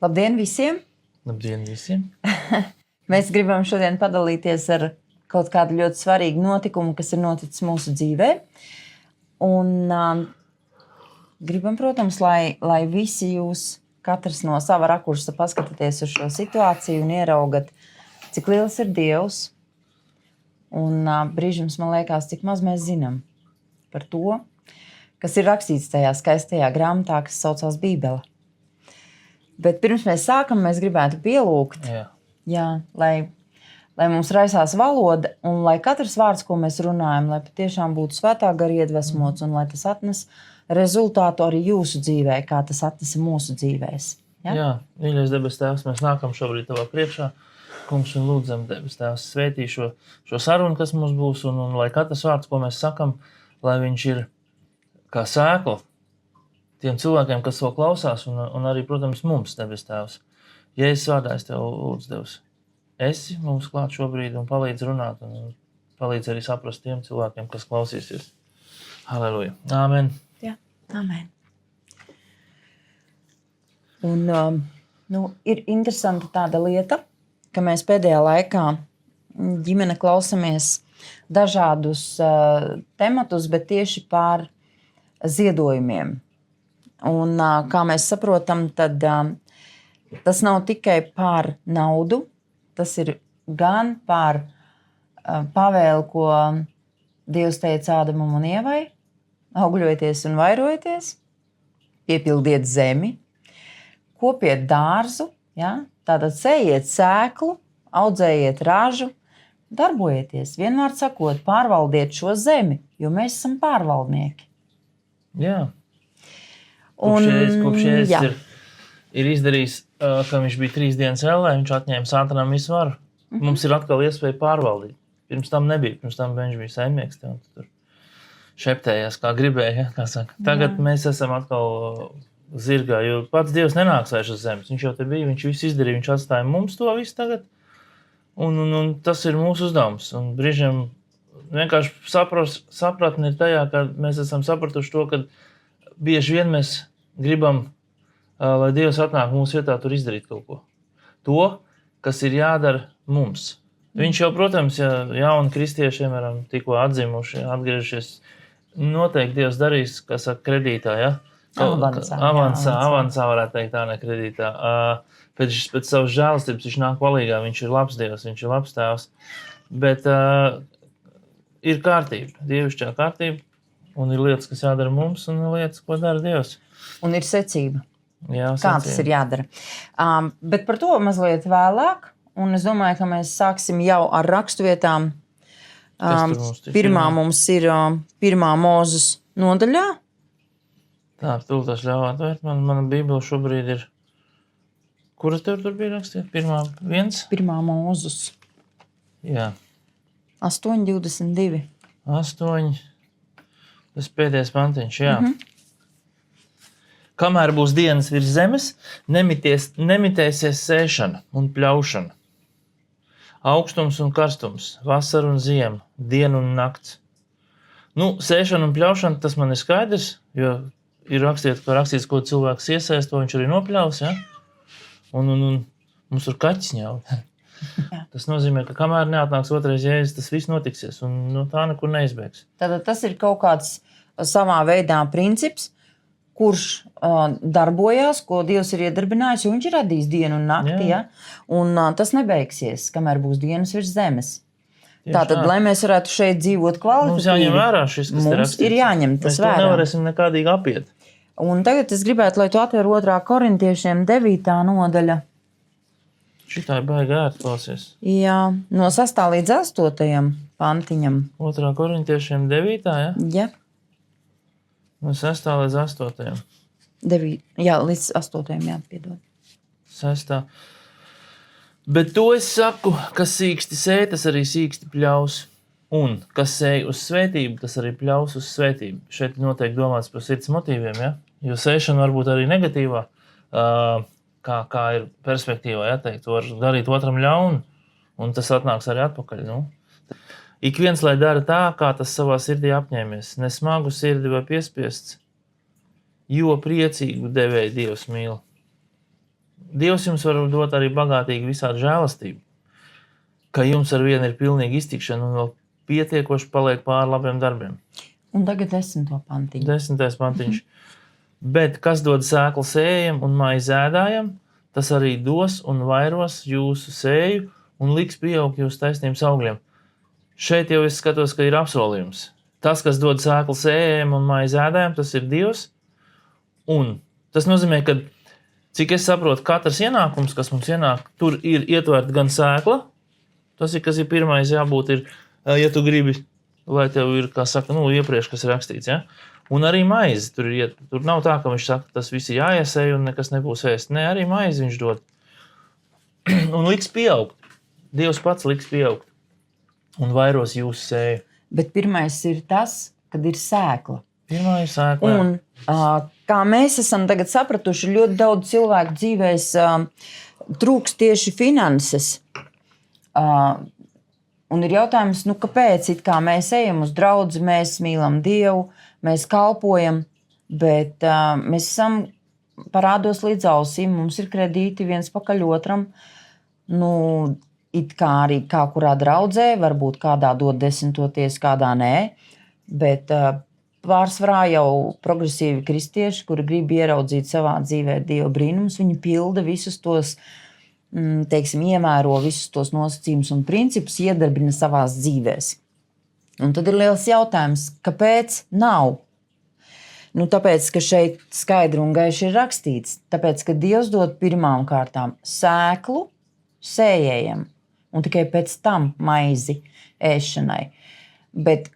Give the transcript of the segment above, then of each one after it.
Labdien visiem! Labdien visiem! Mēs gribam šodien padalīties ar kaut kādu ļoti svarīgu notikumu, kas ir noticis mūsu dzīvē. Un gribam, protams, lai visi jūs, katrs no sava rakursa, paskatāties uz šo situāciju un ieraugat, cik liels ir Dievs. Un brīžums man liekas, cik maz mēs zinām par to, kas ir rakstīts tajā skaistajā grāmatā, kas saucās Bībele. Bet pirms mēs sākam, mēs gribētu pielūgt, lai mums raisās valoda un lai katrs vārds, ko mēs runājam, lai patiešām būtu svētā gara iedvesmots un lai tas atnes rezultātu arī jūsu dzīvē, kā tas atnesa mūsu dzīvēs. Jā, mīļais debes Tēvs, mēs nākam šobrīd tavā priekšā. Kungs, un lūdzam, debes Tēvs, svētī šo sarunu, kas mums būs, un lai katrs vārds, ko mēs sakam, lai viņš ir kā sēkla tiem cilvēkiem, kas to klausās, un arī, protams, mums, debes Tēvs. Jēzus vārdā es tev lūdzu, Devs, esi mums klāt šobrīd un palīdz runāt, un palīdz arī saprast tiem cilvēkiem, kas klausīsies. Halleluja. Āmen. Jā, āmen. Un ir interesanta tāda lieta, ka mēs pēdējā laikā ģimene klausamies dažādus tematus, bet tieši par ziedojumiem. Un kā mēs saprotam, tad tas nav tikai par naudu, tas ir gan par pavēli, ko Dievs teica Ādamam un Ievai, augļojieties un vairojieties, piepildiet zemi, kopiet dārzu, ja? Tātad sējiet sēklu, audzējiet ražu, darbojieties, vienmēr sakot, pārvaldiet šo zemi, jo mēs esam pārvaldnieki. Jā. Kopš Jēzus ir izdarījis, ka viņš bija 3 dienas ellē, viņš atņēma Sātanam visu varu. Mums ir atkal iespēja pārvaldīt. Pirms tam nebija, pirms tam viņš bija saimnieks, tur šeptējās, kā gribēja, kā saka. Tagad mēs esam atkal zirgā, jo pats Dievs nenāks vairs uz zemes. Viņš jau te bija, viņš visu izdarīja, viņš atstāja mums to visu tagad. Un tas ir mūsu uzdevums. Un brīžiem vienkārši sapratni ir tajā, ka mēs esam sapratuši to, ka bieži vien mēs gribam, lai Dievs atnāk mūsu vietā tur izdarīt kaut ko. To, kas ir jādara mums. Viņš jau, protams, ja jauni kristieši, piemēram, tikko atzimuši, atgriežies, noteikti Dievs darīs, kas saka, kredītā, ja? Avansā varētu teikt, tā ne kredītā. Pēc savas žēlastības viņš nāk palīgā, viņš ir labs Dievs, viņš ir labs tēvs. Bet ir kārtība, dievišķā kārtība, un ir lietas, kas jādara mums, un lietas, ko dara Dievs. Un ir secība. Jā, kā tas ir jādara. Bet par to mazliet vēlāk, un es domāju, ka mēs sāksim jau ar rakstuvietām. Pirmā mums ir 1. Mūzes nodaļā. Tā, tūlīt ļāvāt vērt. Mana Bībele šobrīd ir... Kura tev tur bija rakstīt? 1. 1. Mūzes. Jā. 8:22. 8. Tas pēdējais pantiņš, jā. Kamēr būs dienas virs zemes, nemitēsies sēšana un pļaušana. Augstums un karstums, vasara un ziema, diena un nakts. Sēšana un pļaušana, tas man ir skaidrs, jo ir rakstīts, ko cilvēks iesaist, to viņš arī nopļaus, ja? Un mums tur kaķis ņauj. Tas nozīmē, ka kamēr neatnāks otrais Jēzus, tas viss notiksies, un tā nekur neizbēgs. Tātad tas ir kaut kāds savā veidā princips, kurš darbojās, ko Dievs ir iedarbinājis, jo viņš ir radījis dienu un nakti, ja? Un tas nebeigsies, kamēr būs dienas virs zemes. Tātad, lai mēs varētu šeit dzīvot kvalitatīvi, mums jāņem vērā šis, kas te rakstīts. Ir jāņem tas vērā. Mēs to nevarēsim nekādīgi apiet. Un tagad es gribētu, lai tu atver 2. Korintiešiem 9. nodaļa. Šitā ir baigi ērti klausies. Jā, no 6. līdz 8. pantiņam. 2. Korintiešiem 9. ja? Jā. No 6. līdz 8. 9. Jā, līdz 8. jāpiedod. 6. Bet to es saku, kas sīksti sēj, tas arī sīksti pļaus. Un kas sēj uz svētību, tas arī pļaus uz svētību. Šeit noteikti domāts par sirds motīviem, ja? Jo sēšana var būt arī negatīvā, kā ir perspektīvā, ja teikt, var darīt otram ļaunu, un tas atnāks arī atpakaļ. Ik viens, lai dara tā, kā tas savā sirdī apņēmies, ne smagu sirdi vai piespiests, jo priecīgu devēju Dievs mīl. Dievs jums var dot arī bagātīgi visādi žēlastību, ka jums ar vienu ir pilnīgi iztikšana un vēl pietiekoši paliek pāri labiem darbiem. Un tagad 10. pantiņu. 10. pantiņš. Bet kas dod sēklu sējam un maizi ēdājam, tas arī dos un vairos jūsu sēju un liks pieaugt jūsu taisnības augļiem. Šeit jau es skatos, ka ir apsolījums. Tas, kas dod sēklu sējam un maizi ēdājam, tas ir Dievs. Un tas nozīmē, ka, cik es saprotu, katrs ienākums, kas mums ienāk, tur ir ietverta gan sēkla. Tas ir, kas ir pirmais jābūt, ir, ja tu gribi, lai tev ir, kā saka, iepriekš, kas ir rakstīts, ja? Un arī maizi. Tur nav tā, ka viņš saka, tas viss jāiesēj un nekas nebūs ēst. Nē, arī maizi viņš dod. Un liks pieaugt. Dievs pats liks pieaugt. Un vairos jūsu sēju. Bet pirmais ir tas, kad ir sēkla. Pirmā ir sēkla. Un, kā mēs esam tagad sapratuši, ļoti daudz cilvēku dzīvēs trūks tieši finanses. Un ir jautājums, kāpēc it kā mēs ejam uz draudzi, mēs mīlam Dievu, mēs kalpojam, bet mēs esam parādos līdz ausīm, mums ir kredīti viens pakaļ otram. It kā arī kā kurā draudzē, varbūt kādā dod desmitoties, kādā nē, bet pārsvarā jau progresīvi kristieši, kuri grib ieraudzīt savā dzīvē Dieva brīnumus, viņi pilda visus tos, ievēro visus tos nosacījumus un principus, iedarbina savās dzīvēs. Un tad ir liels jautājums, kāpēc nav? Tāpēc, ka šeit skaidri un gaiši ir rakstīts, tāpēc, ka Dievs dod pirmām kārtām sēklu sējējam, un tikai pēc tam maizi ēšanai. Bet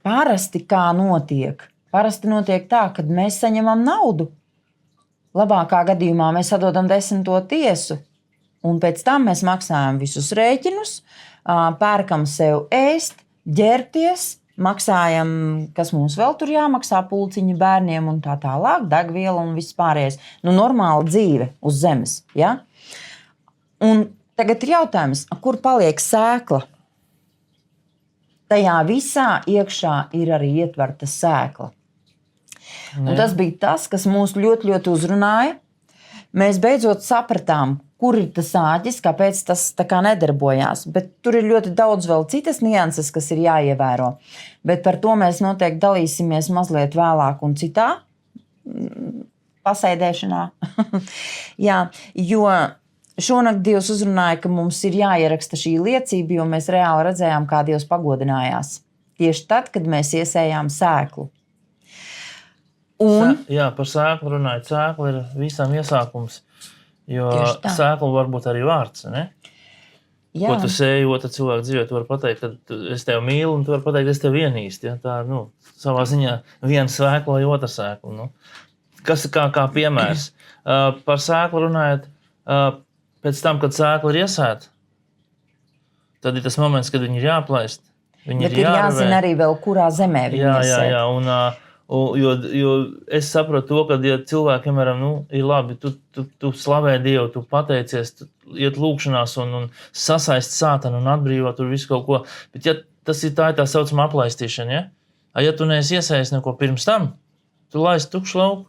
parasti kā notiek? Parasti notiek tā, kad mēs saņemam naudu. Labākā gadījumā mēs atdodam 10. tiesu, un pēc tam mēs maksājam visus rēķinus, pērkam sev ēst, ģērbties, maksājam, kas mums vēl tur jāmaksā, pulciņi bērniem un tā tālāk, degviela un viss pārējais. Normāla dzīve uz zemes. Ja? Un tagad ir jautājums, kur paliek sēkla? Tajā visā iekšā ir arī ietverta sēkla. Un tas bija tas, kas mūs ļoti, ļoti uzrunāja. Mēs beidzot sapratām, kur ir tas āķis, kāpēc tas tā kā nedarbojās. Bet tur ir ļoti daudz vēl citas nianses, kas ir jāievēro. Bet par to mēs noteikti dalīsimies mazliet vēlāk un citā pasēdēšanā. Jā, jo šonakt Dievs uzrunāja, ka mums ir jāieraksta šī liecība, jo mēs reāli redzējām, kā Dievs pagodinājās. Tieši tad, kad mēs iesējām sēklu. Jā, par sēklu runājot. Sēkla ir visam iesākums, jo sēkla var būt arī vārds, ne? Jā. Ko tu sēji otru cilvēku dzīvē, tu vari pateikt, ka es tevi mīlu, un tu vari pateikt, ka es tevi ienīstu. Ja? Tā, savā ziņā viena sēkla vai otra sēkla. Kas ir kā piemērs? Par sēklu runājot, pēc tam, kad sēkla ir iesēta, tad ir tas moments, kad viņi ir jāplaist. Bet ir jāzina arī vēl, kurā zemē viņi iesēt. Jā, jo es saprotu to, ka ja cilvēkiem ir labi, tu slavē Dievu, tu pateicies, tu iet lūkšanās un sasaist sātanu un atbrīvot tur visu kaut ko. Bet ja tas ir tā saucamā aplaistīšana, ja? Ja tu neesi iesējis neko pirms tam, tu laist tukšu lauku.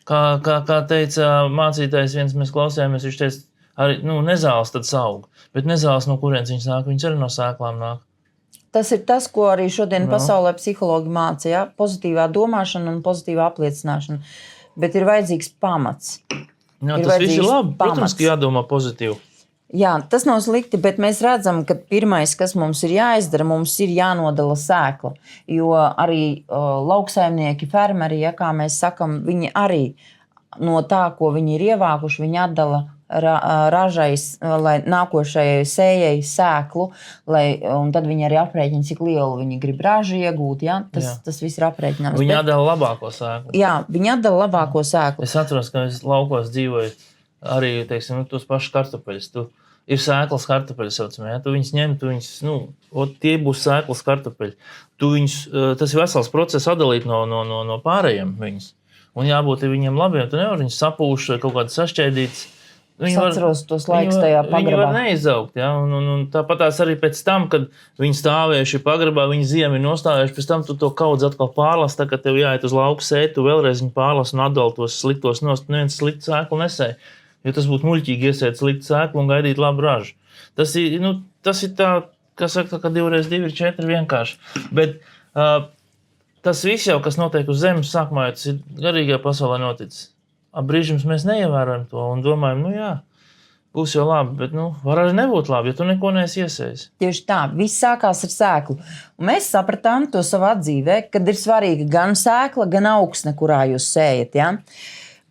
Kā teica mācītājs viens, mēs klausījāmies, viņš teica, arī nezāles tad saug, bet nezāles no kurienes viņas nāk, viņas arī no sēklām nāk. Tas ir tas, ko arī šodien pasaulē psihologi māca, ja? Pozitīvā domāšana un pozitīvā apliecināšana. Bet ir vajadzīgs pamats. Jā, tas viss ir labi. Protams, ka jādomā pozitīvi. Jā, tas nav slikti, bet mēs redzam, ka pirmais, kas mums ir jāizdara, mums ir jānodala sēkla. Jo arī lauksaimnieki, fermeri, ja, kā mēs sakam, viņi arī no tā, ko viņi ir ievākuši, viņi atdala ražais, lai nākošajai sējai sēklu, un tad viņi arī aprēķina, cik lielu viņi grib ražu iegūt. Ja? Tas viss ir aprēķināms. Viņi atdala labāko sēklu. Jā, viņi atdala labāko sēklu. Es atceros, ka es laukos dzīvoju arī, teiksim, tos pašus kartupeļus. Ir sēklas kartupeļi, saucamie. Ja? Tu viņus ņem, tie būs sēklas kartupeļi. Tas ir vesels process atdalīt no pārējiem viņus. Un jābūt viņiem labiem. Tu nevar viņus sapūši vai kaut kādi sašķēdīts. Es atceros tos laikus tajā pagrabā. Viņi var neizaugt, ja? Un tāpatās arī pēc tam, kad viņi stāvējuši pagrabā, viņi ziemi ir nostāvējuši, pēc tam tu to kaudz atkal pārlas, tā, kad tev jāiet uz lauku sēt, tu vēlreiz viņu pārlas un atdala tos sliktos nost, neviens sliktu sēklu nesēja. jo tas būtu muļķīgi iesēt sliktu sēklu un gaidīt labu ražu. Tas ir tā, kā saka, ka 2 x 2 ir 4 vienkārši. Bet tas viss jau, kas notiek uz zemes sākumā, tas ir garīgajā pasaulē noticis. Brīžums mēs neievērojam to un domājam, būs jau labi, bet var arī nebūt labi, ja tu neko neesi iesējis. Tieši tā, viss sākās ar sēklu. Un mēs sapratām to savā dzīvē, kad ir svarīga gan sēkla, gan augsne, kurā jūs sējat. Ja?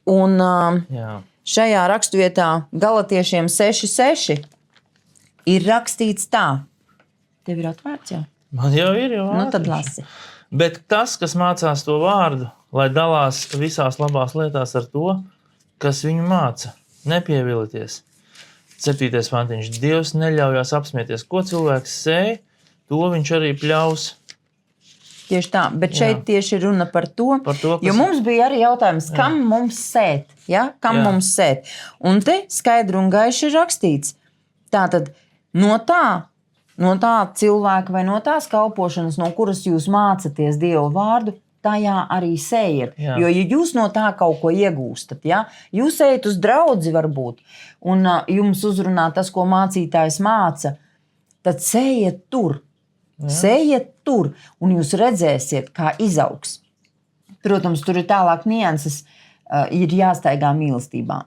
Un šajā raksturvietā Galatiešiem 6:6 ir rakstīts tā. Tev ir atvērts jau? Man jau ir. Tad lasi. Bet tas, kas mācās to vārdu, lai dalās visās labās lietās ar to, kas viņu māca, nepievilieties. 7. pantiņš. Dievs neļaujās apsmieties. Ko cilvēks sēj, to viņš arī pļaus. Tieši tā, bet šeit tieši runa par to kas... jo mums bija arī jautājums, kam mums sēt? Ja? Kam mums sēt? Un te skaidri un gaiši ir rakstīts. Tātad no tā cilvēka vai no tās kalpošanas, no kuras jūs mācaties Dievu vārdu, tajā arī sējiet. Jo, ja jūs no tā kaut ko iegūstat, jūs ejat uz draudzi varbūt, un jums uzrunā tas, ko mācītājs māca, tad sējiet tur. Sējiet tur, un jūs redzēsiet, kā izaugs. Protams, tur ir tālāk nianses, ir jāstaigā mīlestībā.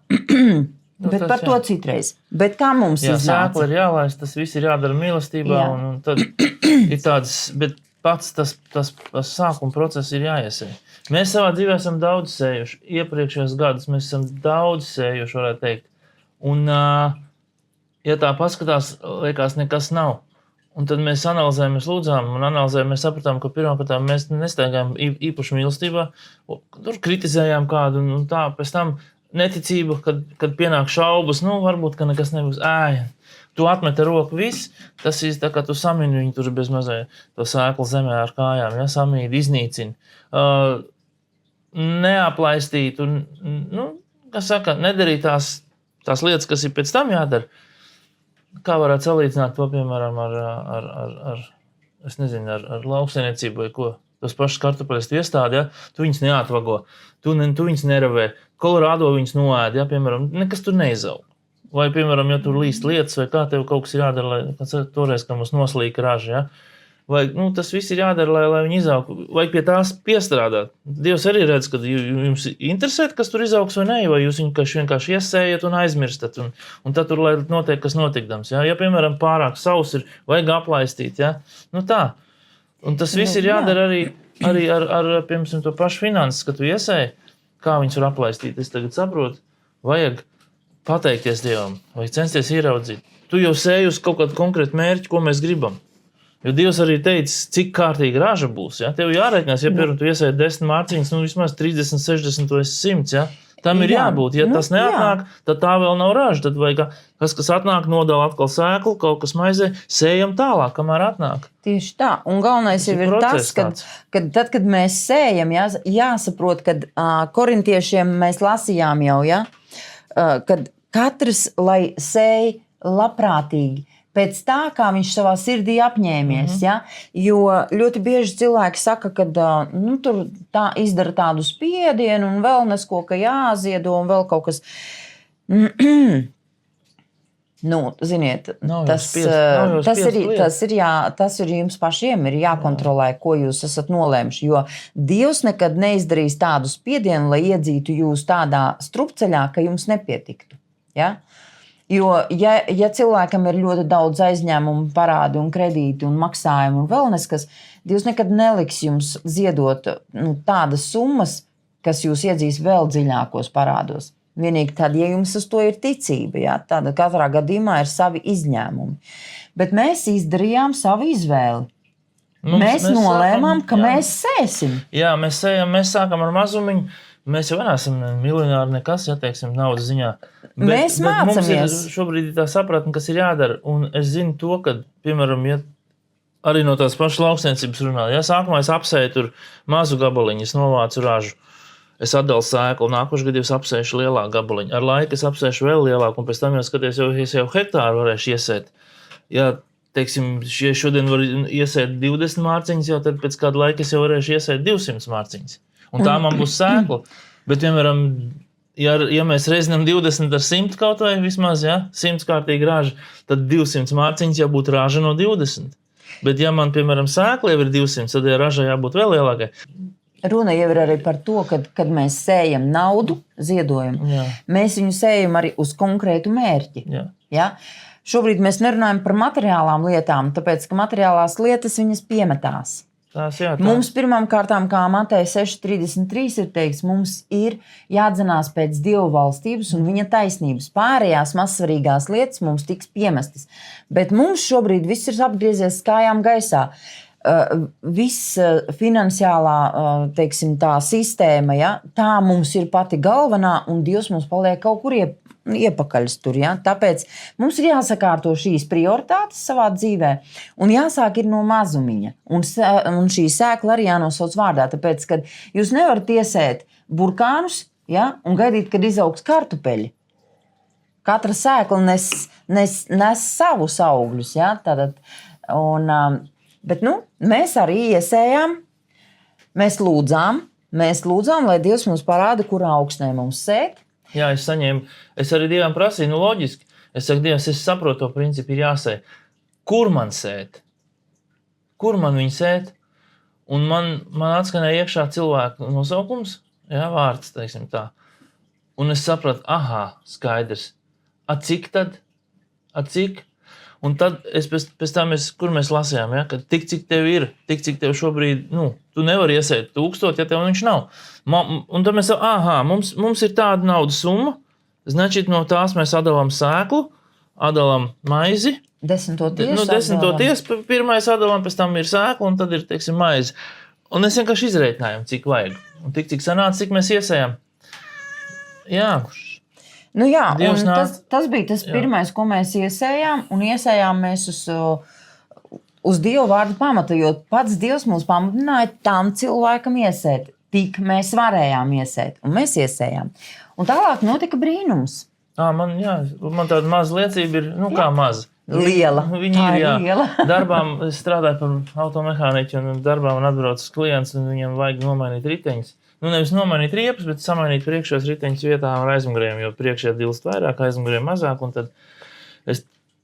Bet par to citreiz. Bet kā mums iznāca? Sēkla ir jālaist, tas viss ir jādara mīlestībā, un tad ir tāds, bet pats tas sākuma process ir jāiesēj. Mēs savā dzīvē esam daudz sējuši. Iepriekšējos gadus mēs esam daudz sējuši, varētu teikt. Un, ja tā paskatās, liekas, nekas nav. Un tad mēs analizējam, mēs lūdzām un analizējam, mēs sapratām, ka pirmkārt mēs nestaigājam īpaši mīlestībā, tur kritizējām kādu, un tā pēc tam neticība, kad pienāk šaubas, varbūt, ka nekas nebūs. Tu atmet ar roku viss, tas ir tā, kā tu samini viņu tur bez mazai to sēklu zemē ar kājām, samīdi, iznīcini. Neaplaistīt un, nedarīt tās lietas, kas ir pēc tam jādara. Kā varētu salīdzināt to, piemēram, ar lauksaimniecību vai ko? Tos pašus kartupeļus tu iestādi, tu viņus neatvago, tu viņus neravē, Kolorādo viņus noēd, piemēram, nekas tur neizaug. Vai, piemēram, ja tur līst lietas, vai kā tev kaut kas ir jādara, lai toreiz, ka mums noslīka raža, vai tas viss ir jādara, lai viņi izaug, vai pie tās piestrādāt. Dievs arī redz, ka jums interesē, kas tur izaugs vai ne, vai jūs viņu vienkārši iesējat un aizmirstat, un tad tur, lai notiek, kas notikdams. Ja, piemēram, pārāk savs ir, vajag aplaistīt, tā. Un tas viss ir jādara arī ar piemēram, to pašu finanses, ka tu iesēji, kā viņus var aplaistīt. Es tagad saprotu, vajag pateikties Dievam, vai censties ieraudzīt. Tu jau sēji uz kaut kādu konkrētu mērķi, ko mēs gribam. Jo Dievs arī teica, cik kārtīgi raža būs. Tev jāreikinās, piemēram, tu iesēji 10 mārciņas, vismaz 30, 60 vai 100. Tam ir jābūt. Ja tas neatnāk, tad tā vēl nav raža. Tad vajag, kas atnāk, nodala atkal sēklu, kaut kas maizē, sējam tālāk, kamēr atnāk. Tieši tā. Un galvenais jau ir tas, kad tad, kad mēs sējam, jāsaprot, kad korintiešiem mēs lasījām jau, kad katrs, lai sēj labprātīgi, pēc tā, kā viņš savā sirdī apņēmies. Jo ļoti bieži cilvēki saka, ka tur tā izdara tādu spiedienu un vēl nesko, ka jāziedo un vēl kaut kas. Ziniet, tas ir jums pašiem ir jākontrolē, ko jūs esat nolēmuši, jo Dievs nekad neizdarīs tādu spiedienu, lai iedzītu jūs tādā strupceļā, ka jums nepietiktu. Jo, ja cilvēkam ir ļoti daudz aizņēmumu, parādi un kredīti un maksājumu un vēl neskas, Dievs nekad neliks jums ziedot tādas summas, kas jūs iedzīs vēl dziļākos parādos. Vienīgi tad, ja jums uz to ir ticība, tāda katrā gadījumā ir savi izņēmumi. Bet mēs izdarījām savu izvēli. Mēs nolēmām, ka mēs sēsim. Jā, mēs sējam, mēs sākam ar mazumiņu. Mēs jau neesam miljonāri nekas, teiksim, naudas ziņā. Mēs mācamies. Mums ir šobrīd tā sapratne, kas ir jādara. Un es zinu to, ka, piemēram, arī no tās pašas lauksaimniecības runā. Sākumā es apsēju tur mazu gabaliņu, es novācu ražu. Es atdalu sēklu, nākošu gadu es apsēšu lielāku gabaliņu. Ar laiku es apsēšu vēl lielāku, un pēc tam skaties, jau hektāru varēšu iesēt. Teiksim, šodien var iesēt 20 mārciņas, jau tad pēc kāda laika es jau varēšu iesēt 200 mārciņas. Un tā man būs sēkla. Bet, piemēram, ja mēs reizinām 20 ar 100 kaut vai vismaz, 100 kārtīgi raža, tad 200 mārciņas jābūt raža no 20. Bet ja man, piemēram, sēkla jau ir 200, tad raža jābūt vēl lielākai. Runa jau ir arī par to, kad mēs sējam naudu, ziedojumu. Jā. Mēs viņu sējam arī uz konkrētu mērķi. Jā. Ja? Šobrīd mēs nerunājam par materiālām lietām, tāpēc, ka materiālās lietas viņas piemetās. Mums pirmām kārtām, kā Mateja 6.33 ir teikts, mums ir jādzenās pēc Dieva valstības un viņa taisnības. Pārējās mazsvarīgās lietas mums tiks piemestas. Bet mums šobrīd viss ir apgriezies kājām gaisā. Viss finansiālā, teiksim, tā sistēma, tā mums ir pati galvenā, un Dievs mums paliek kaut kur iepakaļs tur. Tāpēc mums ir jāsakārto šīs prioritātes savā dzīvē, un jāsāk ir no mazumiņa. Un šī sēkla arī jānosauc vārdā, tāpēc, kad jūs nevarat iesēt burkānus, un gaidīt, kad izaugs kartupeļi. Katra sēkla nes savus augļus, tātad, bet mēs arī iesējām, mēs lūdzām, lai Dievs mums parāda, kur augsnē mums sēt. Jā, es arī Dievam prasīju, loģiski. Es saku, Dievs, es saprotu to principu, ir jāsēj. Kur man sēt? Kur man viņu sēt? Un man atskanēja iekšā cilvēku nosaukums, vārds, teiksim tā. Un es sapratu, skaidrs. Cik tad? Cik? Un tad pēc tam, kur mēs lasījām, ka tik, cik tev ir, tik, cik tev šobrīd, tu nevari iesēt 1000, ja tev viņš nav. Un tad mēs mums ir tāda naudas summa, значит, no tās mēs atdalām sēklu, atdalām maizi. 10. Pirmais atdalām, pēc tam ir sēkla, un tad ir, teiksim, maizi. Un mēs vienkārši izreiknājām, cik vajag. Un tik, cik sanāca, cik mēs iesējām. Jā. Tas bija tas pirmais, ko mēs iesējām, un iesējām mēs uz Dieva vārdu pamata, jo pats Dievs mūs pamudināja tam cilvēkam iesēt, tik mēs varējām iesēt, un mēs iesējām. Un tālāk notika brīnums. Man tāda maza liecība ir, kā maza. Liela. Viņi ir, liela. Darbām, es strādāju par automehāniķu, un darbā man atbrauc klients, un viņam vajag nomainīt riteņus. Nevis nomainīt riepas, bet samainīt priekšējos riteņus vietām ar aizmuguriem, jo priekšējā dilst vairāk, aizmuguriem mazāk, un tad es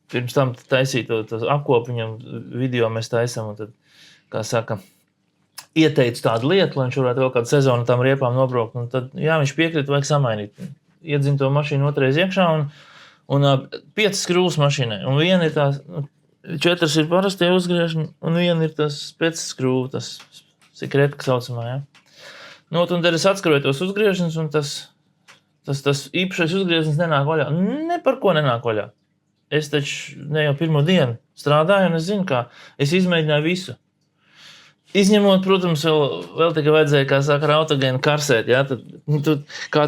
pirms tam taisīju to apkopu viņam video mēs taisam, un tad, kā saka, ieteicu tādu lietu, lai viņš varētu vēl kādu sezonu tam riepām nobraukt, un tad, viņš piekrita, vajag samainīt. Iedzinu to mašīnu otrais iekšā, un 5 skrūvas mašīnai, un viena ir tās, 4 ir parastie uzgriežņi, un viena ir tas pēc skrūva, tas sekretka saucamā, un tad es atskaroju tos uzgriežņus, un tas īpašais uzgriežņs nenāk vaļā. Ne par ko nenāk vaļā. Es taču ne jau pirmo dienu strādāju, un es zinu, kā. Es izmēģināju visu. Izņemot, protams, vēl tikai vajadzēja, kā saka, ar autogēnu karsēt. Tad kā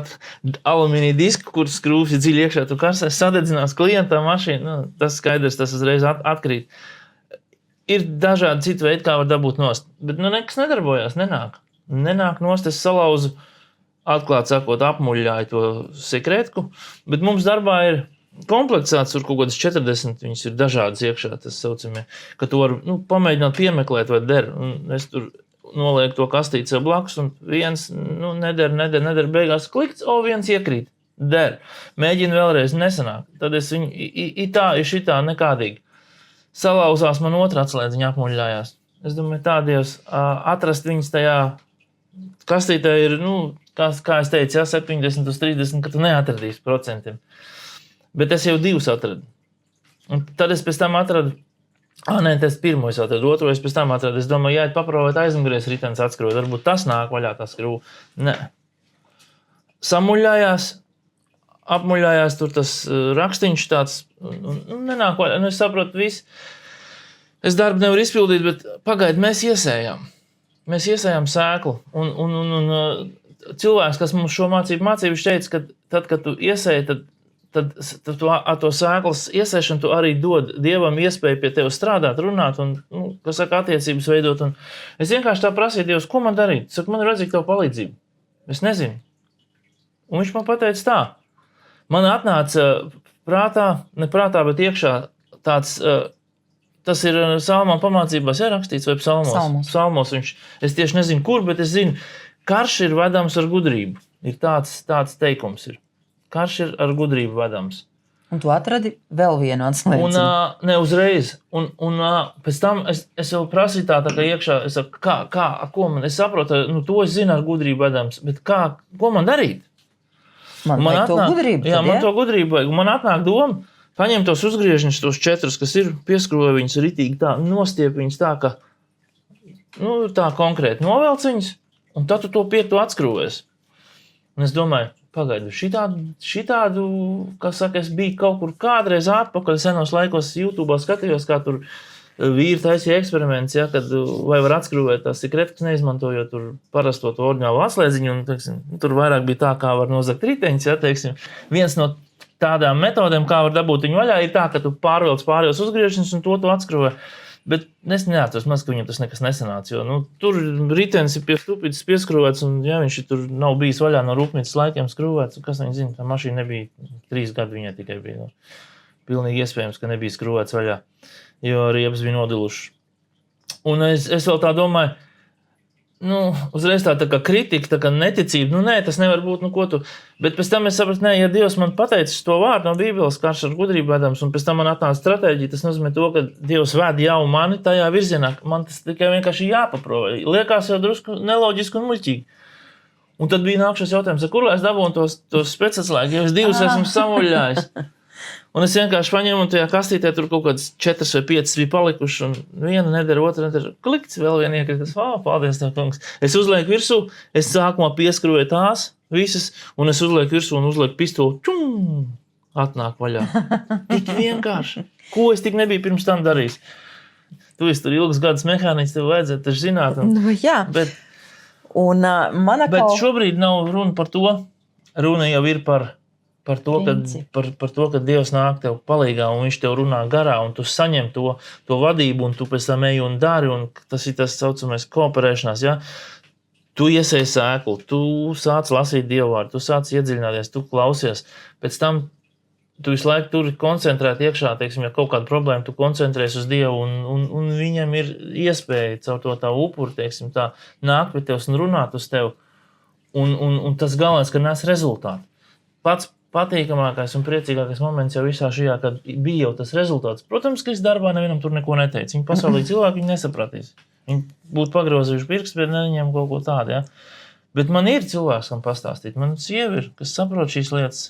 alumīnija disku, kuras skrūvs ir dziļi iekšā, tu karsē, sadedzinās klientā mašīnu. Tas skaidrs, tas uzreiz atkrīt. Ir dažādi citi veidi, kā var dabūt nost. Bet nekas nedarbojās, nenāk nost, es salauzu, atklāt sakot, apmuļļāju to sekretku, bet mums darbā ir kompleksēts, tur kaut kādas 40, viņas ir dažādas iekšā, tas saucamie, ka tu var pamēģināt piemeklēt vai der, un es tur nolieku to kastīti sev blakus, un viens, neder, beigās klikts, viens iekrīt, der, mēģina vēlreiz, nesanāk, tad es viņu, šitā nekādīgi, salauzās man otra atslēdziņa apmuļļājās. Es domāju, tādījos atrast viņas tajā kastītē ir, kā es teicu, 70 uz 30, ka tu neatradīsi procentiem. Bet es jau 2 atradu. Un tad es pēc tam atradu, tas pirmo es atradu, otro es pēc tam atradu. Es domāju, jāiet paprobēt aizmugurēs ritenis atskrūt, varbūt tas nāk vaļā, tas skrūva. Nē. Samuļājās, apmuļājās tur tas rakstīņš tāds, un nenāk vaļā. Es saprotu visu. Es darbu nevaru izpildīt, bet pagaidi, mēs iesējām. Mēs iesējām sēklu, un cilvēks, kas mums šo mācību, viņš teica, ka tad, kad tu iesēji, tad tu ar to sēklas iesēšanu tu arī dod Dievam iespēju pie tevi strādāt, runāt un, kas saka, attiecības veidot. Un es vienkārši tā prasīju Dievs, ko man darīt? Saka, man ir vajadzīga tev palīdzība. Es nezinu. Un viņš man pateica tā. Man atnāca neprātā, bet iekšā tāds... Tas ir Salmām pamācībās rakstīts vai psalmos. Es tieši nezinu, kur, bet es zinu, karš ir vedams ar gudrību. Ir tāds teikums ir. karš ir ar gudrību vadams. Un tu atradi vēl vienu atslēdzienu. Ne uzreiz. Un pēc tam es jau prasīju tā kā iekšā, es saku, ko man, es saprotu, to es zinu ar gudrību vadams, bet ko man darīt? Man vajag to gudrību. Jā, man to gudrību vajag. Man atnāk doma, paņem tos uzgriežņus, tos 4, kas ir, pieskrūvē viņus ritīgi tā, nostiep viņus tā, ka, tā konkrēti novelc viņus, un tad tu to 5 atskrūvēs. Un es domāju, pagaidu, šitādu, kā saka, es biju kaut kur kādreiz atpakaļ senos laikos YouTube skatījos, kā tur vīri taisīja eksperiments, ja, kad vai var atskrūvēt tās sikretes, neizmantojot tur parasto to oriģinālu atslēdziņu, un, teiksim, tur vairāk bija tā, kā var nozagt riteņus, ja, teiksim. Viens no tādām metodēm, kā var dabūt viņu vaļā, ir tā, ka tu pārvelc pārējos uzgriežņus un to atskrūvē. Bet es neatceros maz, ka viņam tas nekas nesanāca, jo tur ritenis ir pie stupītes pieskrūvēts, un ja viņš tur nav bijis vaļā no rūpnīcas laikiem skrūvēts, kas viņi zina, tā mašīna nebija 3 gadu, viņai tikai bija. Pilnīgi iespējams, ka nebija skrūvēts vaļā, jo riebas bija nodilušas. Un es vēl tā domāju, uzreiz tā kā kritika, tā kā neticība, nē, tas nevar būt, ko tu. Bet pēc tam es sapratu, ja Dievs man pateicis to vārdu no Bībeles, karš ar gudrību vedams, un pēc tam man atnāca stratēģija, tas nozīmē to, ka Dievs ved jau mani tajā virzienā, man tas tikai vienkārši jāpaprovē. Liekas jau drusku neloģiski un muļķīgi. Un tad bija nākšos jautājums, kur lai es dabūnu tos specatslēgi, jo es 2 esmu samuļļājis. Un es vienkārši paņēmu, un tajā kastītē tur kaut kādas 4 vai 5 bija palikuši, un viena nedara, otra nedara. Klikts, vēl viena iekritas, paldies tev, kungs. Es uzlieku virsū, es sākumā pieskrūvēju tās visas, un es uzlieku virsū un uzlieku pistoli, atnāk vaļā. Tik vienkārši. Ko es tik nebiju pirms tam darījis? Tu esi tur ilgus gadus mehāniķis, tev vajadzētu taču zināt. Jā. Bet šobrīd nav runa par to. Runa jau ir par to, ka Dievs nāk tev palīgā un viņš tev runā garā un tu saņem to vadību un tu pēc tam ej un dari un tas ir tas saucamais kooperēšanās, ja? Tu iesēji sēklu, tu sāc lasīt Dievu vārdu, tu sāc iedziļināties, tu klausies, pēc tam tu visu laiku turi koncentrēt iekšā, teiksim, ja kaut kāda problēma, tu koncentrēs uz Dievu un viņam ir iespēja caur to tā upuri, teiksim, tā nāk pie tevs un runāt uz tevi un tas galvenais, ka nes rezultātu. Pats patīkamākais un priecīgākais moments jau visā šajā, kad bija jau tas rezultāts. Protams, ka es darbā nevienam tur neko neteicu. Viņi pasaulīgi cilvēki viņu nesapratīs. Viņi būtu pagrozījuši pirkstu, bet neņem kaut ko tādu. Ja? Bet man ir cilvēks, kam pastāstīt. Man sieva ir, kas saprot šīs lietas.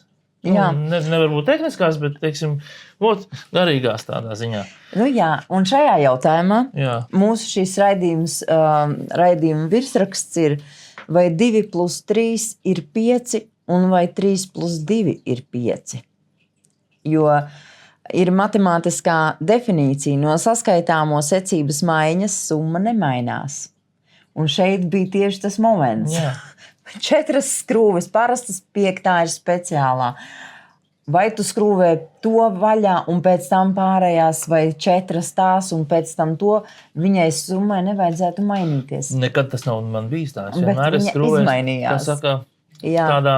Nevar būt tehniskās, bet, teiksim, garīgās tādā ziņā. Jā, un šajā jautājumā mūsu šīs raidījuma virsraksts ir, vai 2+3 ir 5 un vai 3+2 ir 5. Jo ir matemātiskā definīcija, no saskaitāmo secības maiņas summa nemainās. Un šeit bija tieši tas moments. 4 skrūves, parastas, 5 ir speciālā. Vai tu skrūvē to vaļā un pēc tam pārējās, vai 4 tās un pēc tam to, viņai summai nevajadzētu mainīties. Nekad tas nav man bijis tā. Bet viņa izmainījās. Tā saka, tādā,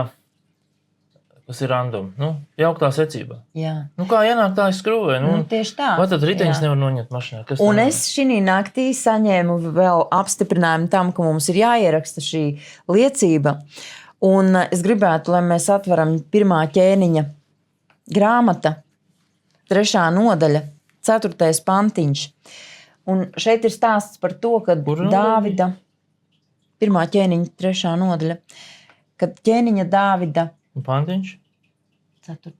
kas ir random, jauktā secībā. Jā. Kā ienāk tā, es skrūvēju. Tieši tā. Vai tad riteņus nevar noņemt mašīnā? Un es šī naktī saņēmu vēl apstiprinājumu tam, ka mums ir jāieraksta šī liecība. Un es gribētu, lai mēs atveram 1. ķēniņa grāmata, 3. nodaļa, 4. pantiņš. Un šeit ir stāsts par to, kad Dāvida, 1. ķēniņa 3. nodaļa, kad ķēniņa Dāvida pantiņš? 4.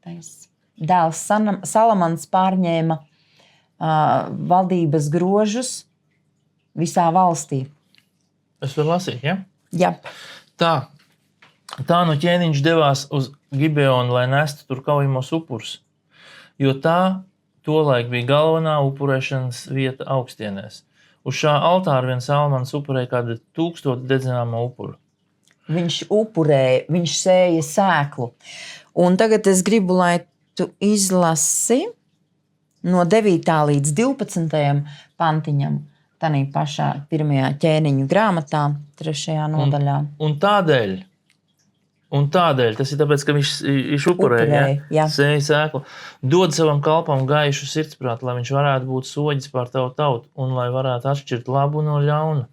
dēls Salamans pārņēma valdības grožus visā valstī. Es varu lasīt, ja? Jā. Tā no ķēniņš devās uz Gibeonu, lai nestu tur kaujamos upurus, jo tā tolaik bija galvenā upurēšanas vieta augstienēs. Uz šā altāra vien Salamans upurēja kādu 1000 dedzināmo upuru. Viņš upurēja, viņš sēja sēklu. Un tagad es gribu, lai tu izlasi no 9. līdz 12. pantiņam, tanī pašā 1. ķēniņu grāmatā, 3. nodaļā. Un tādēļ, tas ir tāpēc, ka viņš upurēja, sēja sēklu, dod savam kalpam gaišu sirdsprātu, lai viņš varētu būt soģis pār tavu tautu un lai varētu atšķirt labu no ļauna.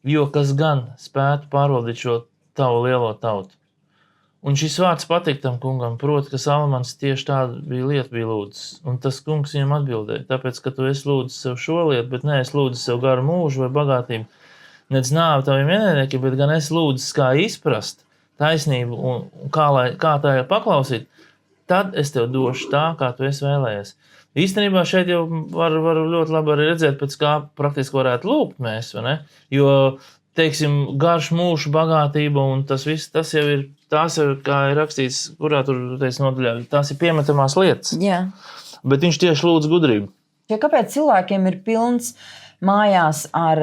Jo kas gan spētu pārvaldīt šo tavu lielo tautu. Un šis vārds patīk tam kungam, proti, ka Salamans tieši tādu bija lūdzis. Un tas kungs viņam atbildēja, tāpēc, ka tu esi lūdzis sev šo lietu, bet ne esi lūdzis sev garu mūžu vai bagātību, nec nāvi taviem ienaidniekiem, bet gan esi lūdzis, kā izprast taisnību un kā tā ir paklausīt, tad es tev došu tā, kā tu esi vēlējies. Īstenībā šeit jau var ļoti labi arī redzēt, pēc kā praktiski varētu lūgt mēs, vai ne? Jo, teiksim, garš mūžu bagātība un tas viss, tas jau ir, kā ir rakstīts, kurā tur teiks nodaļā, tās ir piemetamās lietas. Jā. Bet viņš tieši lūdz gudrību. Ja kāpēc cilvēkiem ir pilns mājās ar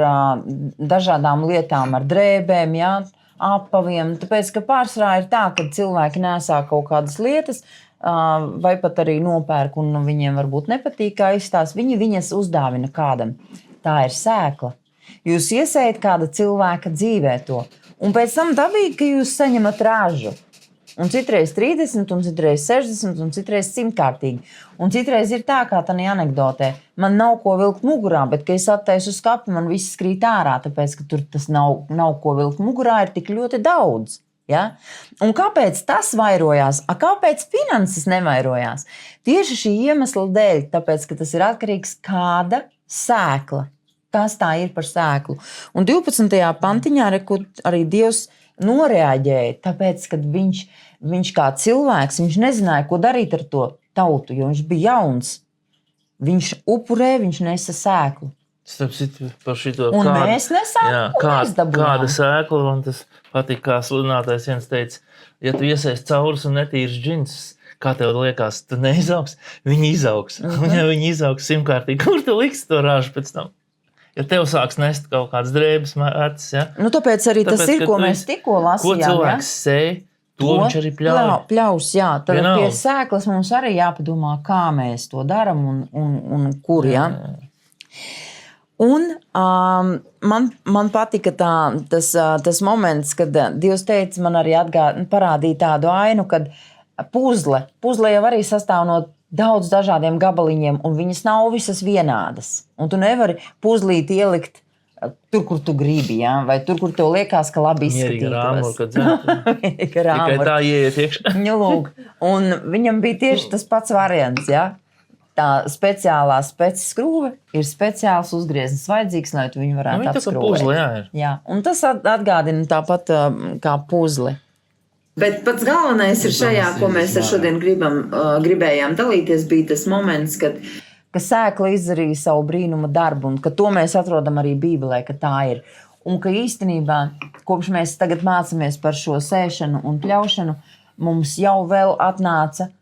dažādām lietām, ar drēbēm, jā, apaviem? Tāpēc, ka pārsvarā ir tā, ka cilvēki nesā kaut kādas lietas, vai pat arī nopērk, un viņiem varbūt nepatīk, kā izstās. Viņi viņas uzdāvina kādam. Tā ir sēkla. Jūs iesējat kāda cilvēka dzīvē to. Un pēc tam dabīgi, ka jūs saņemat ražu. Un citreiz 30, un citreiz 60, un citreiz 100-kārtīgi. Un citreiz ir tā, kā tādā anekdotē. Man nav ko vilkt mugurā, bet, kad es attaisu uz skapja, man viss krīt ārā, tāpēc, ka tur tas nav ko vilkt mugurā, ir tik ļoti daudz. Ja? Un kāpēc tas vairojās? Kāpēc finanses nevairojās? Tieši šī iemesla dēļ, tāpēc, ka tas ir atkarīgs kāda sēkla. Kas tā ir par sēklu? Un 12. pantiņā arī Dievs noreaģēja, tāpēc, ka viņš kā cilvēks, viņš nezināja, ko darīt ar to tautu, jo viņš bija jauns. Viņš upurē, viņš nesa sēklu. Starp citu par šito un mēs nesām, kāda sēkla, un tas patīk, kā sludinātājs viens teica, ja tu iesēsi caurus un netīrs džins, kā tev liekas, tu neizaugs, viņi izaugs. Un ja viņi izaugs 100-kārtīgi, kur tu liksi to ražu pēc tam? Ja tev sāks nest kaut kādas drēbes vecas, ja? Nu, tāpēc arī tas ir, ko mēs tikko lasījām. Ko cilvēks sēj, to viņš arī pļaus, jā. Tad pie sēklas mums arī jāpadomā, kā mēs to daram un kur, jā. Un man patika tas moments, kad Dievs teica, man arī parādīja tādu ainu, kad puzle jau arī sastāv no daudz dažādiem gabaliņiem, un viņas nav visas vienādas. Un tu nevari puzlīt ielikt tur, kur tu gribi, ja? Vai tur, kur tev liekas, ka labi izskatītos. Tikai tā ieiet iekšā. Un viņam bija tieši tas pats variants, ja? Tā speciālā skrūve ir speciāls uzgrieznis vajadzīgs, lai tu viņu varētu atskrūvēt. Puzle, jā. Un tas atgādina tāpat kā puzli. Bet pats galvenais ir šajā, ko mēs šodien gribējām dalīties, bija tas moments, ka sēkla izdarīja savu brīnuma darbu, un ka to mēs atrodam arī Bībelē, ka tā ir. Un ka īstenībā, kopš mēs tagad mācāmies par šo sēšanu un pļaušanu, mums jau vēl atnāca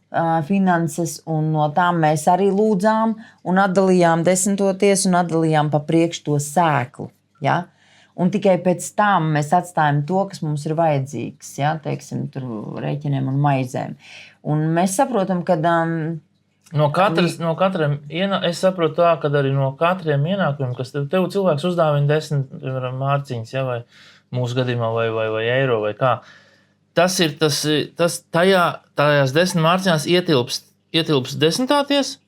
finanses, un no tām mēs arī lūdzām un atdalījām desmitoties un atdalījām pa priekš to sēklu. Ja? Un tikai pēc tam mēs atstājam to, kas mums ir vajadzīgs, ja? Teiksim, tur rēķiniem un maizēm. Un mēs saprotam, ka es saprotu tā, ka arī no katriem ienākumiem, kas tev cilvēks uzdāvina 10 mārciņas, ja? Vai mūsu gadījumā vai eiro vai kā. Tas ir tajās 10 mārciņās ietilpst desmitāties,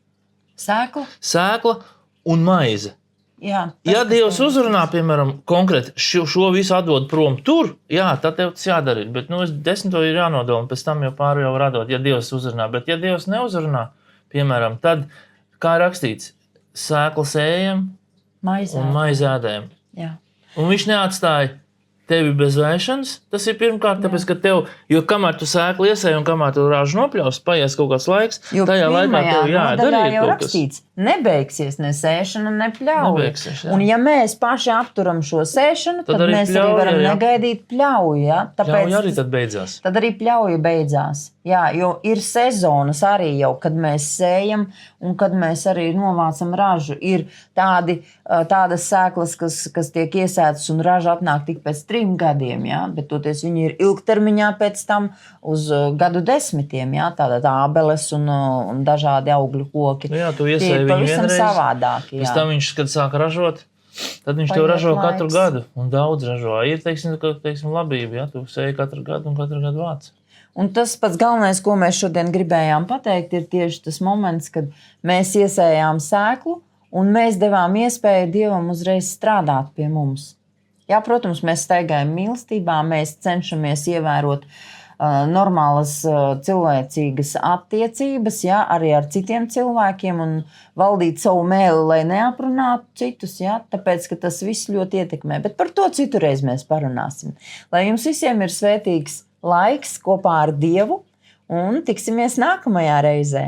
sēkla un maize. Jā, ja Dievs uzrunā, piemēram, konkrēti šo visu atdod prom tur, jā, tad tev tas jādara. Bet 10 ir jānodala, un pēc tam jau pāri jau radot, ja Dievs uzrunā. Bet ja Dievs neuzrunā, piemēram, tad, kā rakstīts, sēkla sējam un maize ēdējam. Jā. Un viņš neatstāja tevi bez vēšanas, tas ir pirmkārt, tāpēc, ka jo kamēr tu sēkli iesēji un kamēr tu rāžu nopļaus, paies kaut kāds laiks, tajā laikā tev jādara kaut kas. Nebeigsies ne sēšana, ne pļauja. Un ja mēs paši apturam šo sēšanu, tad mēs arī varam negaidīt pļauju. Ja? Pļauja arī tad beidzās. Tad arī pļauja beidzās. Jā, jo ir sezonas arī jau, kad mēs sējam un kad mēs arī novācam ražu. Ir tādas sēklas, kas tiek iesētas un raža atnāk tik pēc 3 gadiem, ja? Bet toties viņi ir ilgtermiņā pēc tam uz gadu 10, ja? Tātad ābeles un dažādi augļu koki. Jā, tu iesēji viņu vienreiz, savādāki, pēc tam viņš, kad sāk ražot, tad viņš tev ražo katru gadu un daudz ražo. Ir, teiksim, labība, ja? Tu sēji katru gadu un katru gadu vāc. Un tas pats galvenais, ko mēs šodien gribējām pateikt, ir tieši tas moments, kad mēs iesējām sēklu un mēs devām iespēju Dievam uzreiz strādāt pie mums. Jā, protams, mēs staigājam mīlestībā, mēs cenšamies ievērot normālas cilvēcīgas attiecības, ja, arī ar citiem cilvēkiem un valdīt savu mēli, lai neaprunātu citus, ja, tāpēc, ka tas viss ļoti ietekmē. Bet par to citurreiz mēs parunāsim. Lai jums visiem ir svētīgs laiks kopā ar Dievu un tiksimies nākamajā reizē.